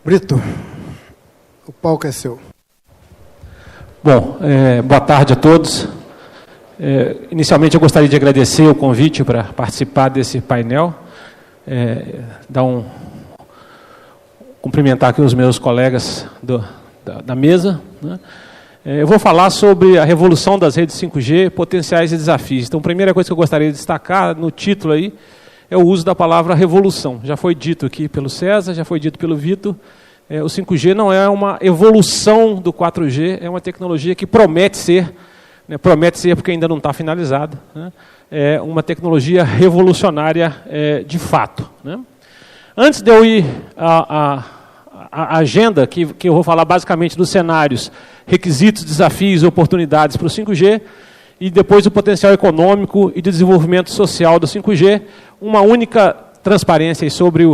Brito, o palco é seu. Bom, boa tarde a todos. Inicialmente eu gostaria de agradecer o convite para participar desse painel, cumprimentar aqui os meus colegas da mesa, né? Eu vou falar sobre a revolução das redes 5G, potenciais e desafios. Então, a primeira coisa que eu gostaria de destacar no título aí é o uso da palavra revolução. Já foi dito aqui pelo César, já foi dito pelo Vitor. O 5G não é uma evolução do 4G, é uma tecnologia que promete ser porque ainda não está finalizada, né? É uma tecnologia revolucionária de fato, né? Antes de eu ir à agenda, que eu vou falar basicamente dos cenários, requisitos, desafios e oportunidades para o 5G, e depois o potencial econômico e de desenvolvimento social do 5G, uma única transparência sobre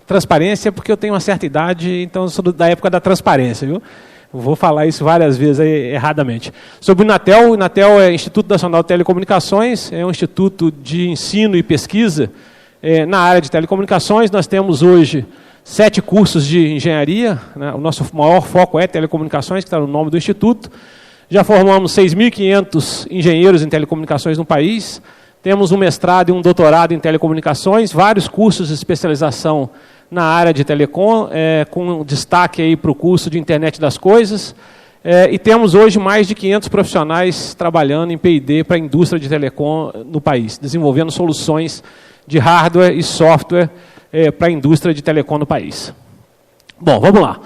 transparência, porque eu tenho uma certa idade, então eu sou da época da transparência, viu? Vou falar isso várias vezes aí, erradamente. Sobre o Inatel é Instituto Nacional de Telecomunicações, é um instituto de ensino e pesquisa na área de telecomunicações. Nós temos hoje 7 cursos de engenharia, né? O nosso maior foco é telecomunicações, que está no nome do instituto. Já formamos 6.500 engenheiros em telecomunicações no país. Temos um mestrado e um doutorado em telecomunicações, vários cursos de especialização na área de telecom, com destaque aí para o curso de internet das coisas. E temos hoje mais de 500 profissionais trabalhando em P&D para a indústria de telecom no país, desenvolvendo soluções de hardware e software para a indústria de telecom no país. Bom, vamos lá.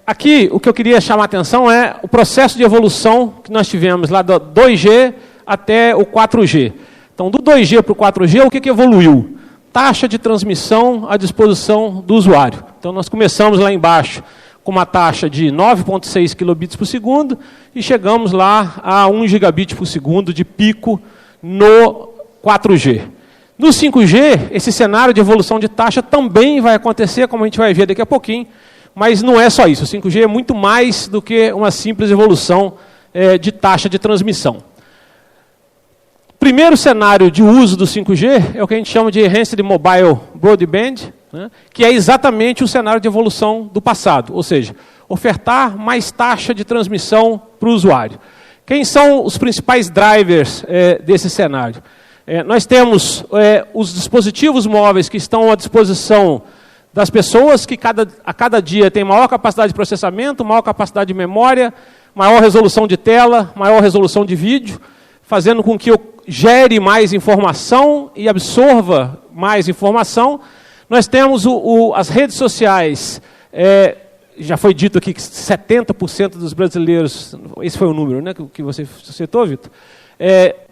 Aqui, o que eu queria chamar a atenção é o processo de evolução que nós tivemos lá do 2G até o 4G. Então, do 2G para o 4G, o que evoluiu? Taxa de transmissão à disposição do usuário. Então, nós começamos lá embaixo com uma taxa de 9,6 kilobits por segundo e chegamos lá a 1 gigabit por segundo de pico no 4G. No 5G, esse cenário de evolução de taxa também vai acontecer, como a gente vai ver daqui a pouquinho, mas não é só isso. O 5G é muito mais do que uma simples evolução de taxa de transmissão. Primeiro cenário de uso do 5G é o que a gente chama de Enhanced Mobile Broadband, né, que é exatamente o cenário de evolução do passado, ou seja, ofertar mais taxa de transmissão para o usuário. Quem são os principais drivers desse cenário? Nós temos os dispositivos móveis que estão à disposição das pessoas, que a cada dia tem maior capacidade de processamento, maior capacidade de memória, maior resolução de tela, maior resolução de vídeo, fazendo com que eu gere mais informação e absorva mais informação. Nós temos as redes sociais, já foi dito aqui que 70% dos brasileiros, esse foi o número, né, que você citou, Vitor,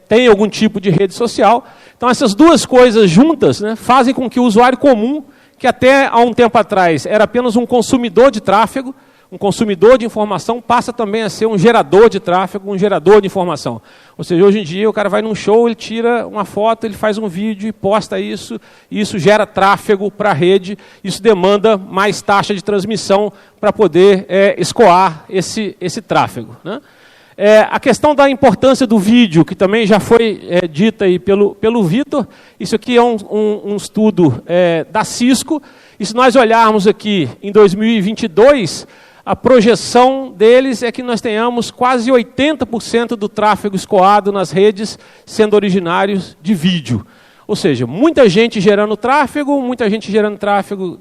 tem algum tipo de rede social. Então, essas duas coisas juntas, né, fazem com que o usuário comum, que até há um tempo atrás era apenas um consumidor de tráfego, um consumidor de informação, passa também a ser um gerador de tráfego, um gerador de informação. Ou seja, hoje em dia o cara vai num show, ele tira uma foto, ele faz um vídeo e posta isso, e isso gera tráfego para a rede, isso demanda mais taxa de transmissão para poder escoar esse tráfego, né? A questão da importância do vídeo, que também já foi dita aí pelo Vitor, isso aqui é um estudo da Cisco, e se nós olharmos aqui em 2022, a projeção deles é que nós tenhamos quase 80% do tráfego escoado nas redes sendo originários de vídeo. Ou seja, muita gente gerando tráfego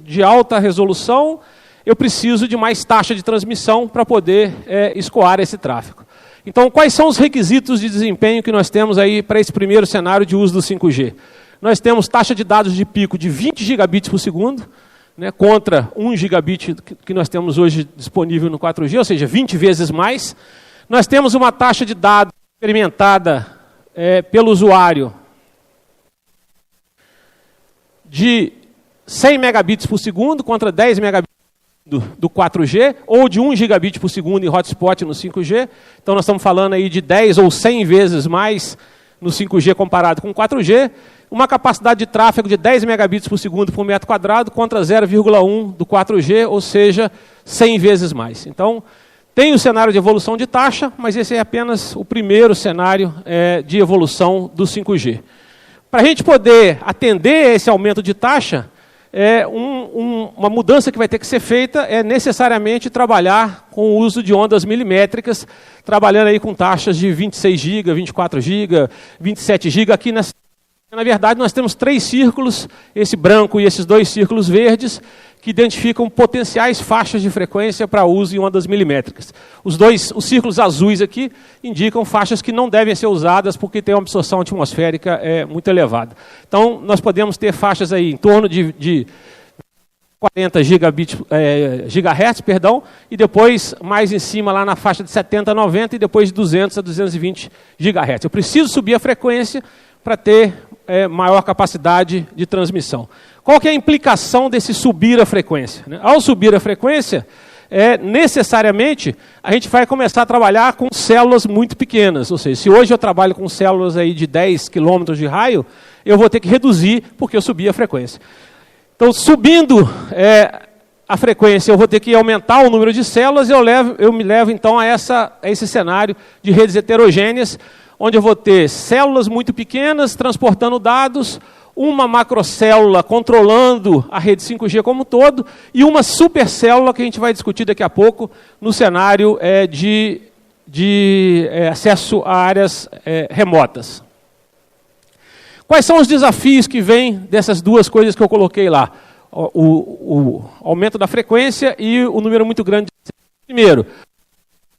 de alta resolução, eu preciso de mais taxa de transmissão para poder escoar esse tráfego. Então, quais são os requisitos de desempenho que nós temos aí para esse primeiro cenário de uso do 5G? Nós temos taxa de dados de pico de 20 gigabits por segundo, né, contra 1 gigabit que nós temos hoje disponível no 4G, ou seja, 20 vezes mais. Nós temos uma taxa de dados experimentada pelo usuário de 100 megabits por segundo contra 10 megabits do 4G, ou de 1 gigabit por segundo em hotspot no 5G. Então, nós estamos falando aí de 10 ou 100 vezes mais no 5G comparado com o 4G. Uma capacidade de tráfego de 10 megabits por segundo por metro quadrado contra 0,1 do 4G, ou seja, 100 vezes mais. Então, tem o cenário de evolução de taxa, mas esse é apenas o primeiro cenário de evolução do 5G. Para a gente poder atender esse aumento de taxa, uma mudança que vai ter que ser feita é necessariamente trabalhar com o uso de ondas milimétricas, trabalhando aí com taxas de 26 GB, 24 GB, 27 GB. Aqui, na verdade, nós temos 3 círculos, esse branco e esses 2 círculos verdes, que identificam potenciais faixas de frequência para uso em ondas milimétricas. Os círculos azuis aqui indicam faixas que não devem ser usadas porque tem uma absorção atmosférica muito elevada. Então, nós podemos ter faixas aí em torno de 40 gigahertz, e depois mais em cima lá na faixa de 70 a 90 e depois de 200 a 220 gigahertz. Eu preciso subir a frequência para ter maior capacidade de transmissão. Qual que é a implicação desse subir a frequência? Ao subir a frequência, necessariamente, a gente vai começar a trabalhar com células muito pequenas. Ou seja, se hoje eu trabalho com células aí de 10 quilômetros de raio, eu vou ter que reduzir porque eu subi a frequência. Então, subindo a frequência, eu vou ter que aumentar o número de células, e eu me levo então a esse cenário de redes heterogêneas, onde eu vou ter células muito pequenas transportando dados, uma macrocélula controlando a rede 5G como um todo, e uma supercélula que a gente vai discutir daqui a pouco no cenário de acesso a áreas remotas. Quais são os desafios que vêm dessas duas coisas que eu coloquei lá? O aumento da frequência e o número muito grande de... Primeiro,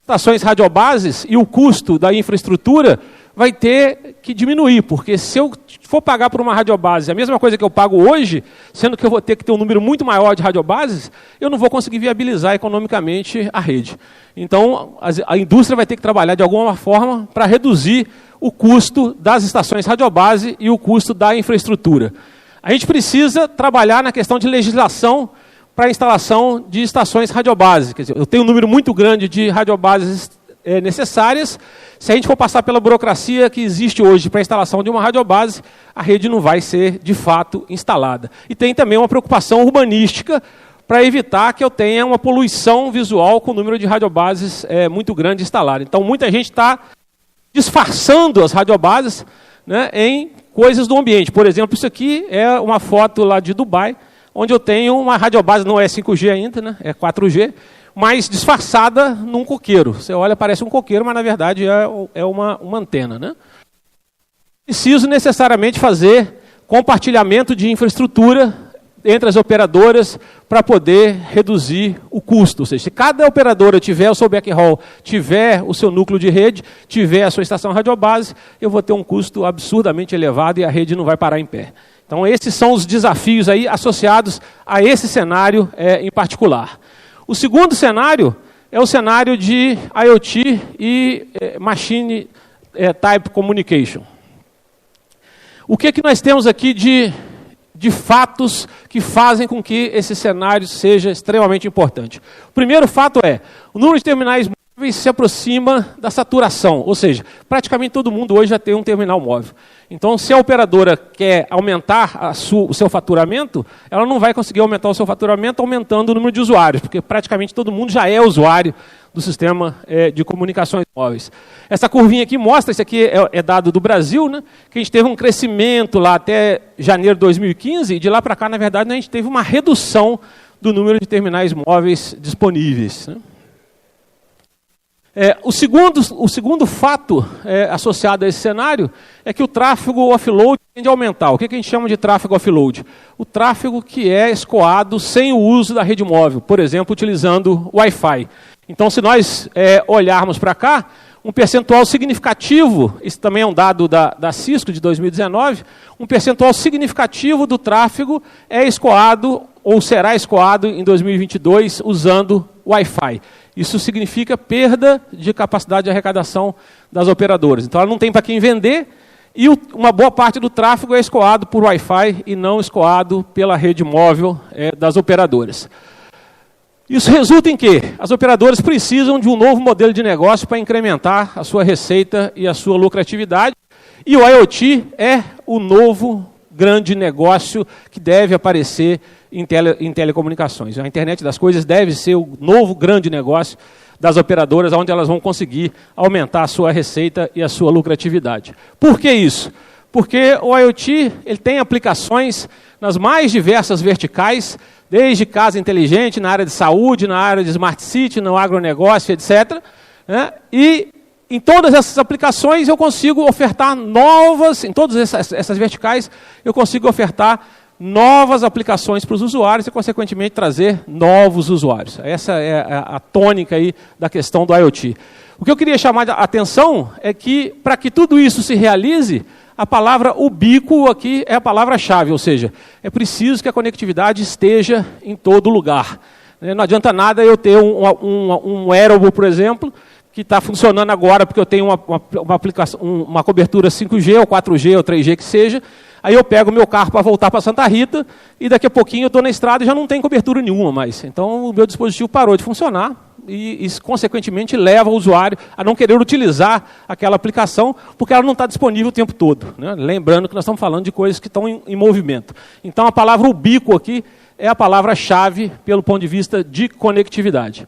estações radiobases e o custo da infraestrutura vai ter que diminuir, porque se eu for pagar por uma radiobase a mesma coisa que eu pago hoje, sendo que eu vou ter que ter um número muito maior de radiobases, eu não vou conseguir viabilizar economicamente a rede. Então, a indústria vai ter que trabalhar de alguma forma para reduzir o custo das estações radiobase e o custo da infraestrutura. A gente precisa trabalhar na questão de legislação para a instalação de estações radiobase. Quer dizer, eu tenho um número muito grande de radiobases necessárias. Se a gente for passar pela burocracia que existe hoje para a instalação de uma radiobase, a rede não vai ser, de fato, instalada. E tem também uma preocupação urbanística para evitar que eu tenha uma poluição visual com o número de radiobases muito grande instalado. Então, muita gente está disfarçando as radiobases, né, em coisas do ambiente. Por exemplo, isso aqui é uma foto lá de Dubai, onde eu tenho uma radiobase, não é 5G ainda, né, é 4G, mas disfarçada num coqueiro. Você olha, parece um coqueiro, mas na verdade é uma antena, né? Preciso necessariamente fazer compartilhamento de infraestrutura entre as operadoras para poder reduzir o custo. Ou seja, se cada operadora tiver o seu backhaul, tiver o seu núcleo de rede, tiver a sua estação radiobase, eu vou ter um custo absurdamente elevado e a rede não vai parar em pé. Então, esses são os desafios aí associados a esse cenário em particular. O segundo cenário é o cenário de IoT e Machine Type Communication. O que nós temos aqui de fatos que fazem com que esse cenário seja extremamente importante? O primeiro fato é, o número de terminais móveis se aproxima da saturação, ou seja, praticamente todo mundo hoje já tem um terminal móvel. Então, se a operadora quer aumentar o seu faturamento, ela não vai conseguir aumentar o seu faturamento aumentando o número de usuários, porque praticamente todo mundo já é usuário do sistema de comunicações móveis. Essa curvinha aqui mostra, isso aqui é dado do Brasil, né, que a gente teve um crescimento lá até janeiro de 2015, e de lá para cá, na verdade, a gente teve uma redução do número de terminais móveis disponíveis, né. O segundo fato associado a esse cenário é que o tráfego offload tende a aumentar. O que a gente chama de tráfego offload? O tráfego que é escoado sem o uso da rede móvel, por exemplo, utilizando Wi-Fi. Então, se nós olharmos para cá, um percentual significativo, isso também é um dado da Cisco de 2019, um percentual significativo do tráfego é escoado ou será escoado em 2022 usando Wi-Fi. Isso significa perda de capacidade de arrecadação das operadoras. Então, ela não tem para quem vender e uma boa parte do tráfego é escoado por Wi-Fi e não escoado pela rede móvel das operadoras. Isso resulta em quê? As operadoras precisam de um novo modelo de negócio para incrementar a sua receita e a sua lucratividade. E o IoT é o novo grande negócio que deve aparecer em telecomunicações. A internet das coisas deve ser o novo grande negócio das operadoras, onde elas vão conseguir aumentar a sua receita e a sua lucratividade. Por que isso? porque o IoT ele tem aplicações nas mais diversas verticais, desde casa inteligente, na área de saúde, na área de smart city, no agronegócio, etc. Né? E em todas essas aplicações eu consigo ofertar novas, em todas essas verticais, eu consigo ofertar novas aplicações para os usuários e, consequentemente, trazer novos usuários. Essa é a tônica aí da questão do IoT. O que eu queria chamar a atenção é que, para que tudo isso se realize, a palavra ubíquo aqui é a palavra-chave, ou seja, é preciso que a conectividade esteja em todo lugar. Não adianta nada eu ter um wearable, por exemplo, que está funcionando agora porque eu tenho uma cobertura 5G, ou 4G, ou 3G que seja, aí eu pego o meu carro para voltar para Santa Rita, e daqui a pouquinho eu estou na estrada e já não tem cobertura nenhuma mais. Então o meu dispositivo parou de funcionar, e isso, consequentemente, leva o usuário a não querer utilizar aquela aplicação, porque ela não está disponível o tempo todo. Né? Lembrando que nós estamos falando de coisas que estão em movimento. Então, a palavra ubíquo aqui é a palavra-chave pelo ponto de vista de conectividade.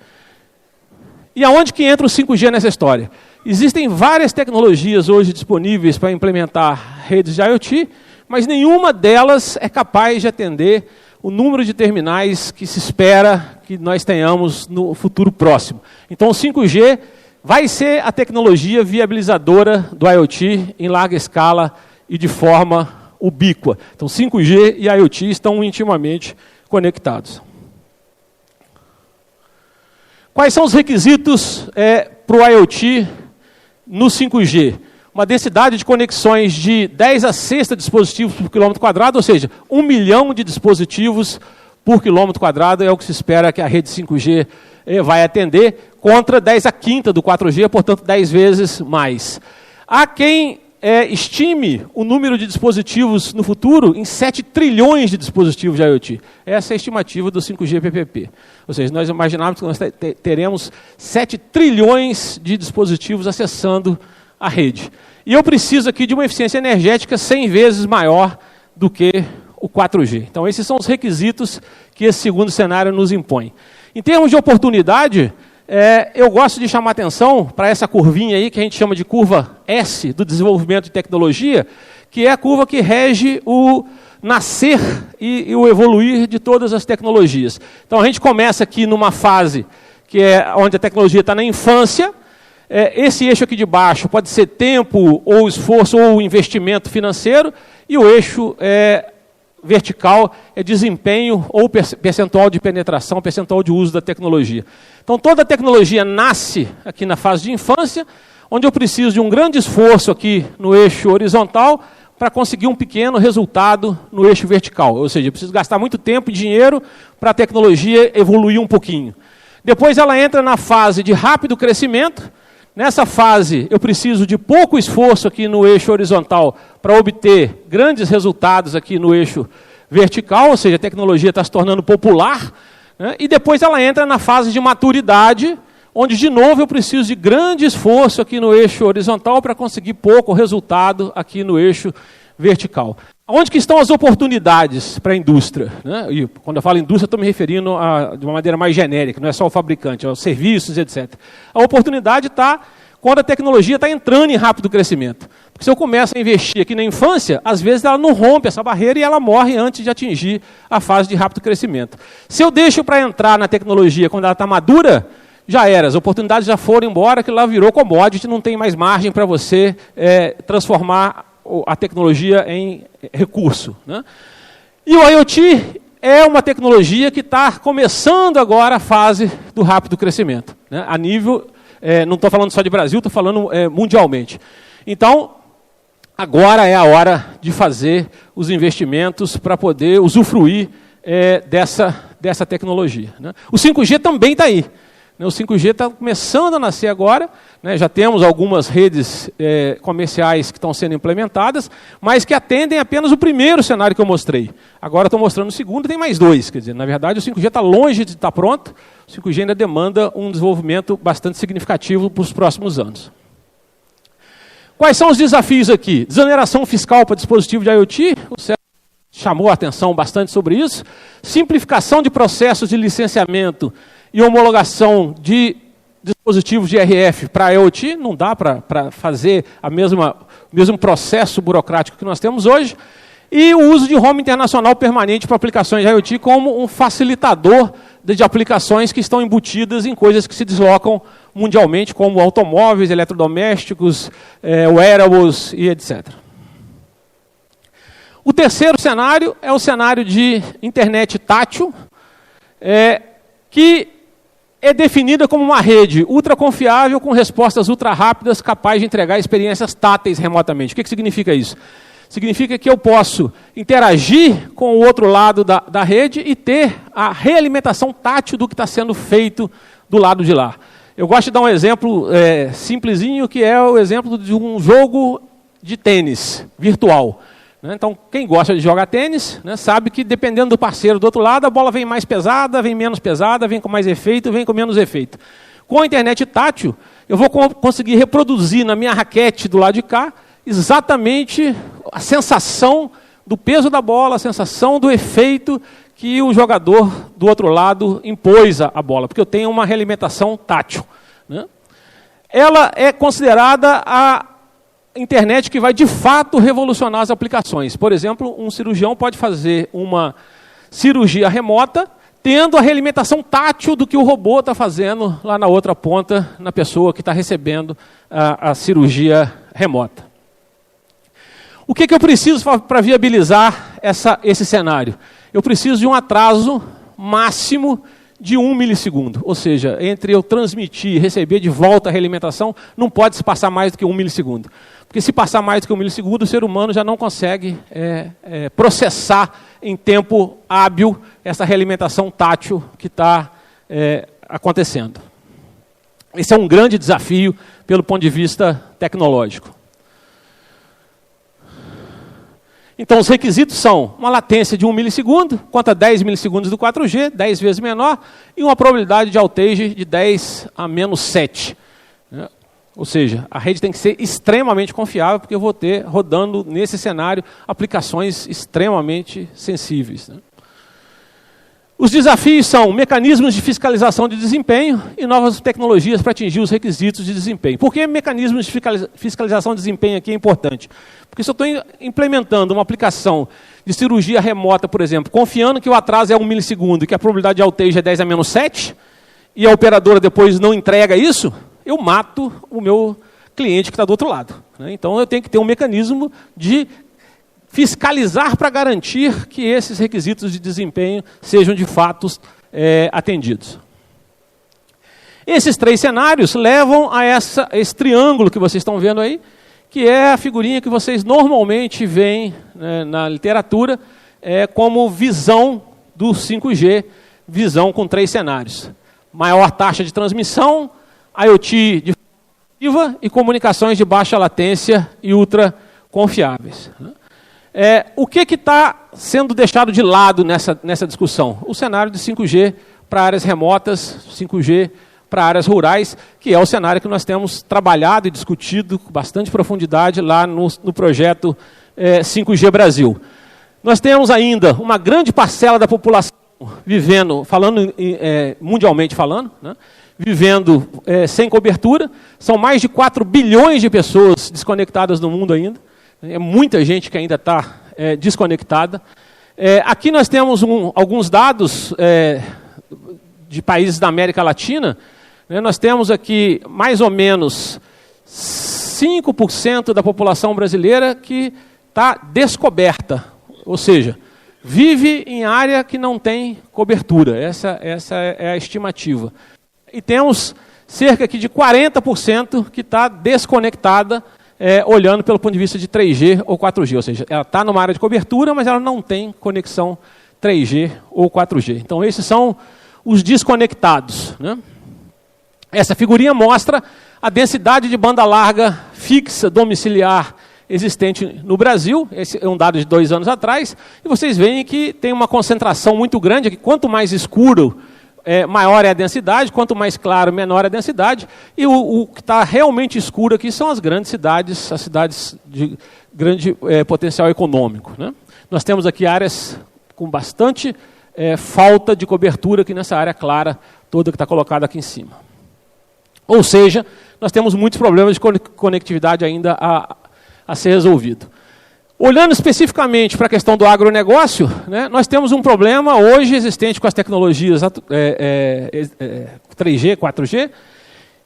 E aonde que entra o 5G nessa história? Existem várias tecnologias hoje disponíveis para implementar redes de IoT, mas nenhuma delas é capaz de atender o número de terminais que se espera que nós tenhamos no futuro próximo. Então, o 5G vai ser a tecnologia viabilizadora do IoT em larga escala e de forma ubíqua. Então, 5G e IoT estão intimamente conectados. Quais são os requisitos para o IoT no 5G? Uma densidade de conexões de 10 a 6 dispositivos por quilômetro quadrado, ou seja, 1 milhão de dispositivos por quilômetro quadrado é o que se espera que a rede 5G vai atender, contra 10 a quinta do 4G, portanto 10 vezes mais. Há quem estime o número de dispositivos no futuro em 7 trilhões de dispositivos de IoT. Essa é a estimativa do 5G PPP. Ou seja, nós imaginamos que nós teremos 7 trilhões de dispositivos acessando a rede. E eu preciso aqui de uma eficiência energética 100 vezes maior do que o 4G. Então, esses são os requisitos que esse segundo cenário nos impõe. Em termos de oportunidade, eu gosto de chamar atenção para essa curvinha aí, que a gente chama de curva S do desenvolvimento de tecnologia, que é a curva que rege o nascer e o evoluir de todas as tecnologias. Então, a gente começa aqui numa fase que é onde a tecnologia está na infância. Esse eixo aqui de baixo pode ser tempo, ou esforço, ou investimento financeiro, e o eixo vertical é desempenho, ou percentual de penetração, percentual de uso da tecnologia. Então, toda a tecnologia nasce aqui na fase de infância, onde eu preciso de um grande esforço aqui no eixo horizontal, para conseguir um pequeno resultado no eixo vertical. Ou seja, eu preciso gastar muito tempo e dinheiro para a tecnologia evoluir um pouquinho. Depois ela entra na fase de rápido crescimento. Nessa fase, eu preciso de pouco esforço aqui no eixo horizontal para obter grandes resultados aqui no eixo vertical, ou seja, a tecnologia está se tornando popular, né? E depois ela entra na fase de maturidade, onde, de novo, eu preciso de grande esforço aqui no eixo horizontal para conseguir pouco resultado aqui no eixo vertical. Onde que estão as oportunidades para a indústria? Né? E quando eu falo indústria, estou me referindo de uma maneira mais genérica, não é só o fabricante, é os serviços, etc. A oportunidade está quando a tecnologia está entrando em rápido crescimento. Porque se eu começo a investir aqui na infância, às vezes ela não rompe essa barreira e ela morre antes de atingir a fase de rápido crescimento. Se eu deixo para entrar na tecnologia quando ela está madura, já era, as oportunidades já foram embora, que lá virou commodity, não tem mais margem para você transformar a tecnologia em recurso. Né? E o IoT é uma tecnologia que está começando agora a fase do rápido crescimento. Né? A nível, não estou falando só de Brasil, estou falando mundialmente. Então, agora é a hora de fazer os investimentos para poder usufruir dessa tecnologia. Né? O 5G também está aí. O 5G está começando a nascer agora, né? Já temos algumas redes comerciais que estão sendo implementadas, mas que atendem apenas o primeiro cenário que eu mostrei. Agora estou mostrando o segundo e tem mais 2. Quer dizer, na verdade, o 5G está longe de estar pronto, o 5G ainda demanda um desenvolvimento bastante significativo para os próximos anos. Quais são os desafios aqui? Desoneração fiscal para dispositivo de IoT, o César chamou a atenção bastante sobre isso. Simplificação de processos de licenciamento e homologação de dispositivos de RF para IoT, não dá para fazer o mesmo processo burocrático que nós temos hoje, e o uso de home internacional permanente para aplicações de IoT como um facilitador de aplicações que estão embutidas em coisas que se deslocam mundialmente, como automóveis, eletrodomésticos, wearables e etc. O terceiro cenário é o cenário de internet tátil, que é definida como uma rede ultra confiável com respostas ultra rápidas, capaz de entregar experiências táteis remotamente. O que significa isso? Significa que eu posso interagir com o outro lado da rede e ter a realimentação tátil do que está sendo feito do lado de lá. Eu gosto de dar um exemplo simplesinho, que é o exemplo de um jogo de tênis virtual. Então, quem gosta de jogar tênis, sabe que dependendo do parceiro do outro lado, a bola vem mais pesada, vem menos pesada, vem com mais efeito, vem com menos efeito. Com a internet tátil, eu vou conseguir reproduzir na minha raquete do lado de cá exatamente a sensação do peso da bola, a sensação do efeito que o jogador do outro lado impôs à bola, porque eu tenho uma realimentação tátil. Ela é considerada a internet que vai de fato revolucionar as aplicações. Por exemplo, um cirurgião pode fazer uma cirurgia remota tendo a realimentação tátil do que o robô está fazendo lá na outra ponta, na pessoa que está recebendo a cirurgia remota. O que eu preciso para viabilizar esse cenário? Eu preciso de um atraso máximo de 1 milissegundo. Ou seja, entre eu transmitir e receber de volta a realimentação, não pode se passar mais do que 1 milissegundo. Porque se passar mais do que 1 milissegundo, o ser humano já não consegue processar em tempo hábil essa realimentação tátil que está acontecendo. Esse é um grande desafio pelo ponto de vista tecnológico. Então, os requisitos são uma latência de 1 milissegundo, contra 10 milissegundos do 4G, 10 vezes menor, e uma probabilidade de outage de 10 a menos 7. Ou seja, a rede tem que ser extremamente confiável, porque eu vou ter, rodando nesse cenário, aplicações extremamente sensíveis. Os desafios são mecanismos de fiscalização de desempenho e novas tecnologias para atingir os requisitos de desempenho. Por que mecanismos de fiscalização de desempenho aqui é importante? Porque se eu estou implementando uma aplicação de cirurgia remota, por exemplo, confiando que o atraso é 1 milissegundo e que a probabilidade de outage é 10 a menos 7, e a operadora depois não entrega isso, eu mato o meu cliente que está do outro lado. Então eu tenho que ter um mecanismo de fiscalizar para garantir que esses requisitos de desempenho sejam de fato atendidos. Esses 3 cenários levam a esse triângulo que vocês estão vendo aí, que é a figurinha que vocês normalmente veem na literatura como visão do 5G, visão com 3 cenários. Maior taxa de transmissão, IoT de e comunicações de baixa latência e ultra confiáveis. O que está sendo deixado de lado nessa discussão? O cenário de 5G para áreas remotas, 5G para áreas rurais, que é o cenário que nós temos trabalhado e discutido com bastante profundidade lá no projeto 5G Brasil. Nós temos ainda uma grande parcela da população vivendo, mundialmente falando, vivendo sem cobertura. São mais de 4 bilhões de pessoas desconectadas no mundo ainda. É muita gente que ainda está desconectada. Aqui nós temos alguns dados de países da América Latina. Nós temos aqui mais ou menos 5% da população brasileira que está descoberta, ou seja, vive em área que não tem cobertura. Essa é a estimativa. E temos cerca aqui de 40% que está desconectada, olhando pelo ponto de vista de 3G ou 4G, ou seja, ela está numa área de cobertura, mas ela não tem conexão 3G ou 4G. Então, esses são os desconectados. Essa figurinha mostra a densidade de banda larga fixa domiciliar existente no Brasil. Esse é um dado de 2 anos atrás. E vocês veem que tem uma concentração muito grande, que quanto mais escuro, maior é a densidade, quanto mais claro, menor é a densidade. E o que está realmente escuro aqui são as grandes cidades, as cidades de grande potencial econômico. Nós temos aqui áreas com bastante falta de cobertura aqui nessa área clara toda que está colocada aqui em cima. Ou seja, nós temos muitos problemas de conectividade ainda a ser resolvido. Olhando especificamente para a questão do agronegócio, né, nós temos um problema hoje existente com as tecnologias 3G, 4G,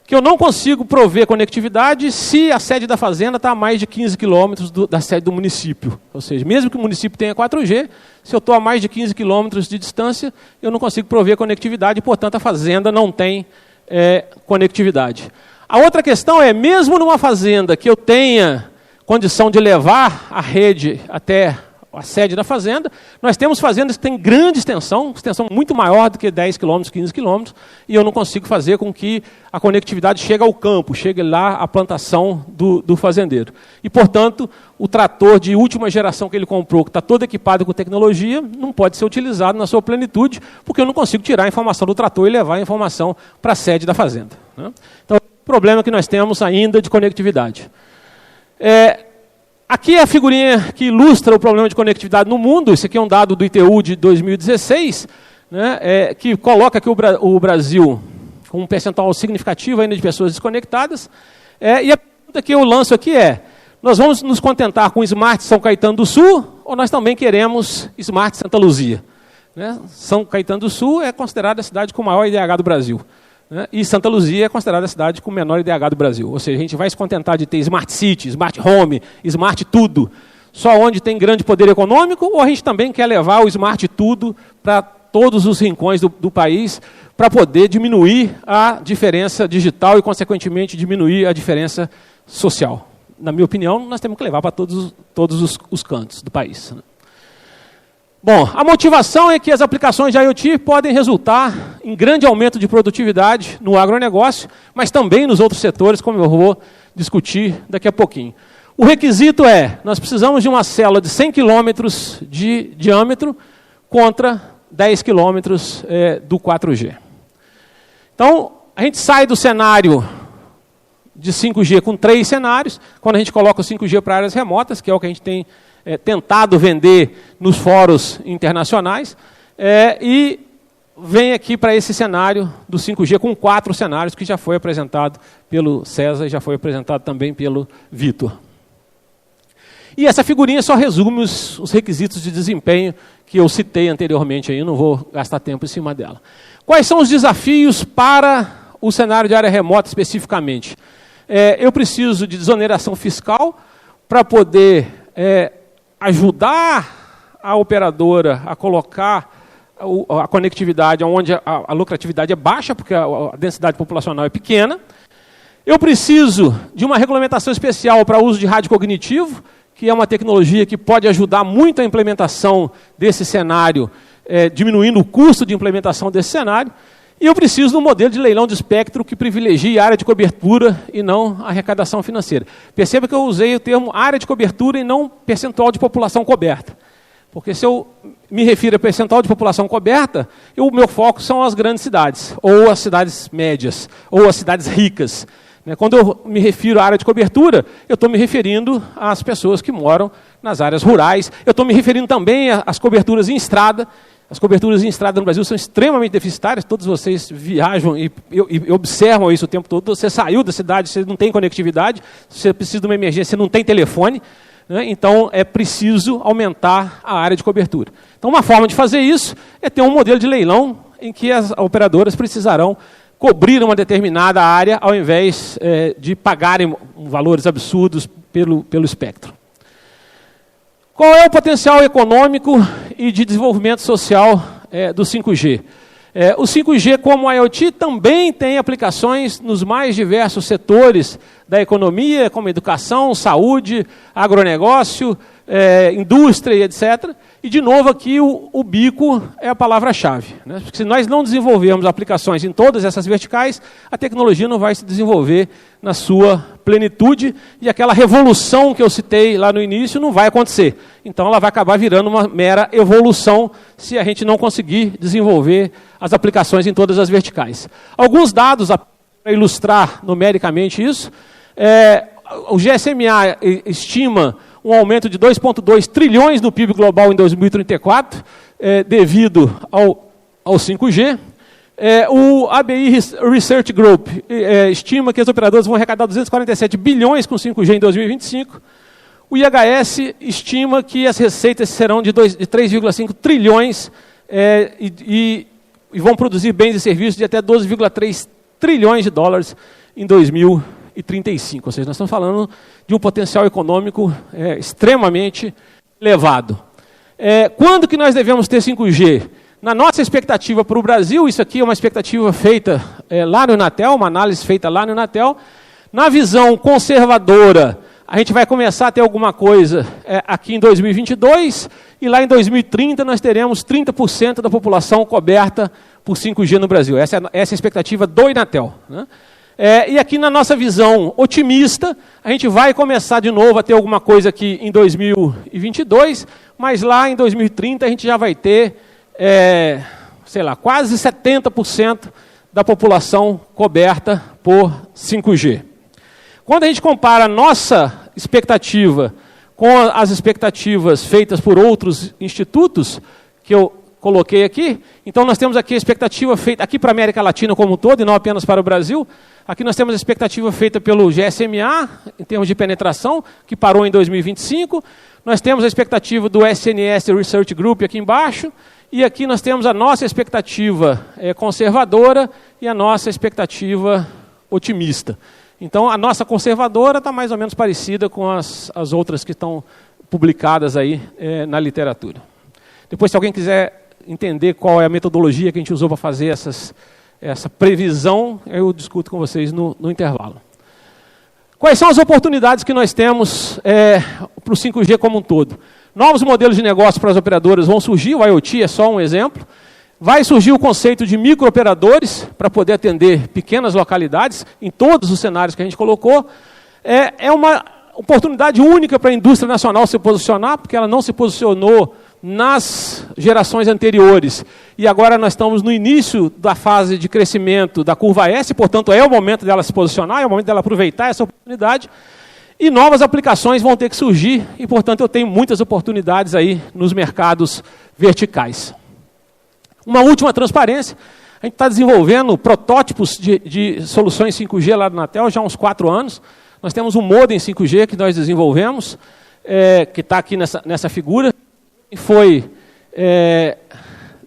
que eu não consigo prover conectividade se a sede da fazenda está a mais de 15 quilômetros da sede do município. Ou seja, mesmo que o município tenha 4G, se eu estou a mais de 15 quilômetros de distância, eu não consigo prover conectividade e, portanto, a fazenda não tem conectividade. A outra questão é, mesmo numa fazenda que eu tenha condição de levar a rede até a sede da fazenda, nós temos fazendas que têm grande extensão muito maior do que 10 km, 15 km, e eu não consigo fazer com que a conectividade chegue ao campo, chegue lá à plantação do fazendeiro. E, portanto, o trator de última geração que ele comprou, que está todo equipado com tecnologia, não pode ser utilizado na sua plenitude, porque eu não consigo tirar a informação do trator e levar a informação para a sede da fazenda, né? Então, é um problema que nós temos ainda de conectividade. Aqui é a figurinha que ilustra o problema de conectividade no mundo. Esse aqui é um dado do ITU de 2016, né, que coloca aqui o Brasil com um percentual significativo ainda de pessoas desconectadas. E a pergunta que eu lanço aqui é, nós vamos nos contentar com Smart São Caetano do Sul ou nós também queremos Smart Santa Luzia? Né? São Caetano do Sul é considerada a cidade com o maior IDH do Brasil. Né? E Santa Luzia é considerada a cidade com o menor IDH do Brasil. Ou seja, a gente vai se contentar de ter Smart City, Smart Home, Smart Tudo, só onde tem grande poder econômico, ou a gente também quer levar o Smart Tudo para todos os rincões do país, para poder diminuir a diferença digital e, consequentemente, diminuir a diferença social. Na minha opinião, nós temos que levar para todos os cantos do país. Né? Bom, a motivação é que as aplicações de IoT podem resultar em grande aumento de produtividade no agronegócio, mas também nos outros setores, como eu vou discutir daqui a pouquinho. O requisito é, nós precisamos de uma célula de 100 km de diâmetro contra 10 km do 4G. Então, a gente sai do cenário de 5G com 3 cenários, quando a gente coloca o 5G para áreas remotas, que é o que a gente tem tentado vender nos fóruns internacionais, e vem aqui para esse cenário do 5G com 4 cenários, que já foi apresentado pelo César e já foi apresentado também pelo Vitor. E essa figurinha só resume os requisitos de desempenho que eu citei anteriormente, aí, não vou gastar tempo em cima dela. Quais são os desafios para o cenário de área remota especificamente? Eu preciso de desoneração fiscal para poder ajudar a operadora a colocar a conectividade onde a lucratividade é baixa, porque a densidade populacional é pequena. Eu preciso de uma regulamentação especial para o uso de rádio cognitivo, que é uma tecnologia que pode ajudar muito a implementação desse cenário, diminuindo o custo de implementação desse cenário. E eu preciso de um modelo de leilão de espectro que privilegie a área de cobertura e não a arrecadação financeira. Perceba que eu usei o termo área de cobertura e não percentual de população coberta. Porque se eu me refiro a percentual de população coberta, o meu foco são as grandes cidades, ou as cidades médias, ou as cidades ricas. Quando eu me refiro à área de cobertura, eu estou me referindo às pessoas que moram nas áreas rurais. Eu estou me referindo também às coberturas em estrada. As coberturas em estrada no Brasil são extremamente deficitárias, todos vocês viajam e observam isso o tempo todo. Você saiu da cidade, você não tem conectividade, você precisa de uma emergência, você não tem telefone, né? Então é preciso aumentar a área de cobertura. Então uma forma de fazer isso é ter um modelo de leilão em que as operadoras precisarão cobrir uma determinada área ao invés de pagarem valores absurdos pelo espectro. Qual é o potencial econômico e de desenvolvimento social do 5G? O 5G, como a IoT, também tem aplicações nos mais diversos setores da economia, como educação, saúde, agronegócio, indústria e etc. E, de novo, aqui o bico é a palavra-chave, né? Porque se nós não desenvolvermos aplicações em todas essas verticais, a tecnologia não vai se desenvolver na sua plenitude e aquela revolução que eu citei lá no início não vai acontecer. Então, ela vai acabar virando uma mera evolução se a gente não conseguir desenvolver as aplicações em todas as verticais. Alguns dados para ilustrar numericamente isso. O GSMA estima um aumento de 2,2 trilhões no PIB global em 2034, devido ao 5G. O ABI Research Group estima que as operadoras vão arrecadar 247 bilhões com 5G em 2025. O IHS estima que as receitas serão de 3,5 trilhões e vão produzir bens e serviços de até 12,3 trilhões de dólares em 2035. Ou seja, nós estamos falando de um potencial econômico extremamente elevado. Quando que nós devemos ter 5G? Na nossa expectativa para o Brasil, isso aqui é uma expectativa feita lá no Inatel, uma análise feita lá no Inatel. Na visão conservadora, a gente vai começar a ter alguma coisa aqui em 2022, e lá em 2030 nós teremos 30% da população coberta por 5G no Brasil. Essa é a expectativa do Inatel, né? E aqui na nossa visão otimista, a gente vai começar de novo a ter alguma coisa aqui em 2022, mas lá em 2030 a gente já vai ter, sei lá, quase 70% da população coberta por 5G. Quando a gente compara a nossa expectativa com as expectativas feitas por outros institutos, que eu coloquei aqui, então nós temos aqui a expectativa feita aqui para a América Latina como um todo, e não apenas para o Brasil. Aqui nós temos a expectativa feita pelo GSMA, em termos de penetração, que parou em 2025. Nós temos a expectativa do SNS Research Group aqui embaixo, e aqui nós temos a nossa expectativa conservadora e a nossa expectativa otimista. Então, a nossa conservadora está mais ou menos parecida com as outras que estão publicadas aí na literatura. Depois, se alguém quiser entender qual é a metodologia que a gente usou para fazer essa previsão, eu discuto com vocês no intervalo. Quais são as oportunidades que nós temos para o 5G como um todo? Novos modelos de negócio para as operadoras vão surgir, o IoT é só um exemplo. Vai surgir o conceito de microoperadores para poder atender pequenas localidades em todos os cenários que a gente colocou. É uma oportunidade única para a indústria nacional se posicionar, porque ela não se posicionou nas gerações anteriores. E agora nós estamos no início da fase de crescimento da curva S, portanto é o momento dela se posicionar, é o momento dela aproveitar essa oportunidade. E novas aplicações vão ter que surgir, e portanto eu tenho muitas oportunidades aí nos mercados verticais. Uma última transparência, a gente está desenvolvendo protótipos de soluções 5G lá do Anatel já há uns 4 anos. Nós temos um modem 5G que nós desenvolvemos, que está aqui nessa figura, e foi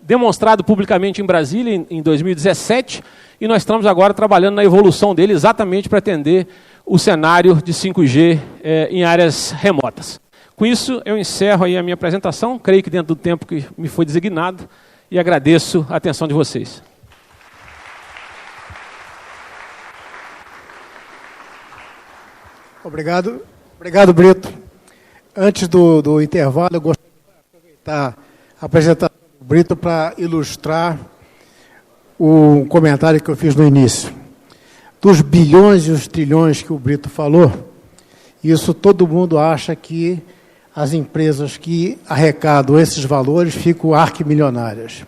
demonstrado publicamente em Brasília em 2017, e nós estamos agora trabalhando na evolução dele exatamente para atender o cenário de 5G em áreas remotas. Com isso, eu encerro aí a minha apresentação, creio que dentro do tempo que me foi designado, e agradeço a atenção de vocês. Obrigado, Brito. Antes do intervalo, eu gostaria de aproveitar a apresentação do Brito para ilustrar o comentário que eu fiz no início. Dos bilhões e os trilhões que o Brito falou, isso todo mundo acha que as empresas que arrecadam esses valores ficam arquimilionárias.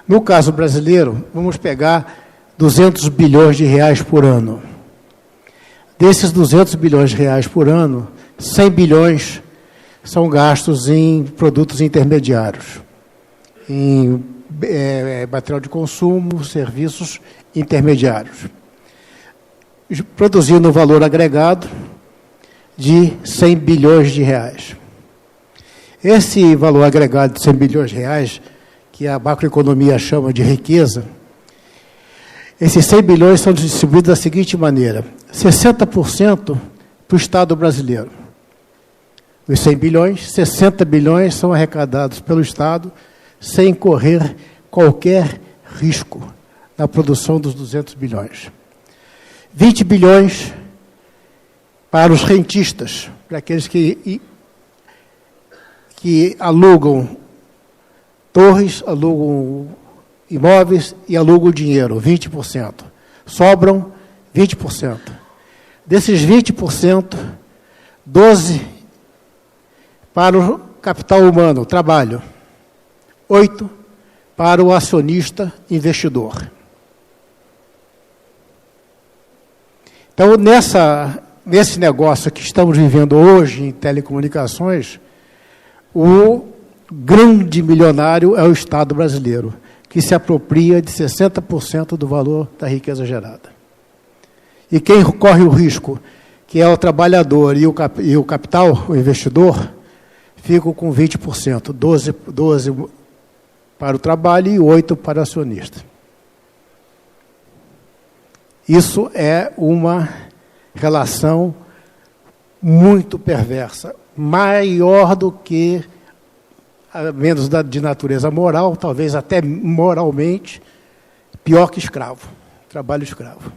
No caso brasileiro, vamos pegar 200 bilhões de reais por ano. Desses 200 bilhões de reais por ano, 100 bilhões são gastos em produtos intermediários, em material de consumo, serviços intermediários, produzindo um valor agregado de 100 bilhões de reais. Esse valor agregado de 100 bilhões de reais, que a macroeconomia chama de riqueza, esses 100 bilhões são distribuídos da seguinte maneira: 60% para o Estado brasileiro. Os 100 bilhões, 60 bilhões são arrecadados pelo Estado sem correr qualquer risco na produção dos 200 bilhões. 20 bilhões para os rentistas, para aqueles que alugam torres, alugam imóveis e alugam dinheiro, 20%. Sobram 20%. Desses 20%, 12% para o capital humano, trabalho. 8% para o acionista investidor. Então, nesse negócio que estamos vivendo hoje em telecomunicações, o grande milionário é o Estado brasileiro. que se apropria de 60% do valor da riqueza gerada. E quem corre o risco, que é o trabalhador e o capital, o investidor, fica com 20%, 12% para o trabalho e 8% para o acionista. Isso é uma relação muito perversa, maior do que, menos de natureza moral, talvez até moralmente, pior que escravo, trabalho escravo.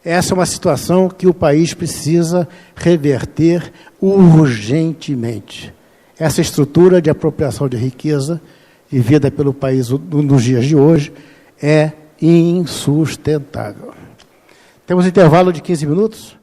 Essa é uma situação que o país precisa reverter urgentemente. Essa estrutura de apropriação de riqueza vivida pelo país nos dias de hoje é insustentável. Temos intervalo de 15 minutos?